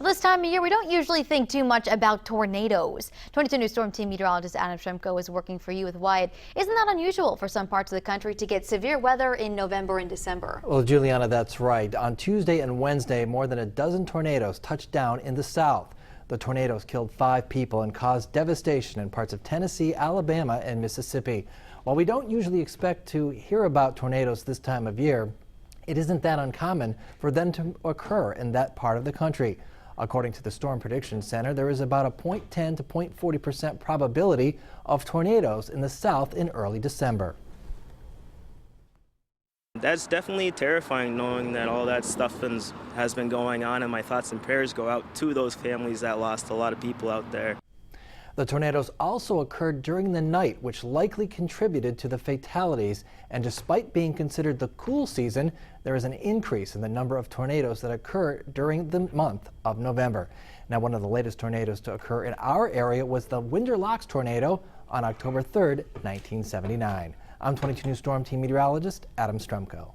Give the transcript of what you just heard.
This time of year, we don't usually think too much about tornadoes. 22 News Storm Team meteorologist Adam Shemko is working for you with why it isn't that unusual for some parts of the country to get severe weather in November and December. Well, Juliana, that's right. On Tuesday and Wednesday, more than a dozen tornadoes touched down in the south. The tornadoes killed 5 people and caused devastation in parts of Tennessee, Alabama, and Mississippi. While we don't usually expect to hear about tornadoes this time of year, it isn't that uncommon for them to occur in that part of the country. According to the Storm Prediction Center, there is about a 0.10 to 0.40% probability of tornadoes in the south in early December. That's definitely terrifying, knowing that all that stuff has been going on, and my thoughts and prayers go out to those families that lost a lot of people out there. The tornadoes also occurred during the night, which likely contributed to the fatalities. And despite being considered the cool season, there is an increase in the number of tornadoes that occur during the month of November. Now, one of the latest tornadoes to occur in our area was the Winder Loch tornado on October 3rd, 1979. I'm 22 News Storm Team meteorologist Adam Shemko.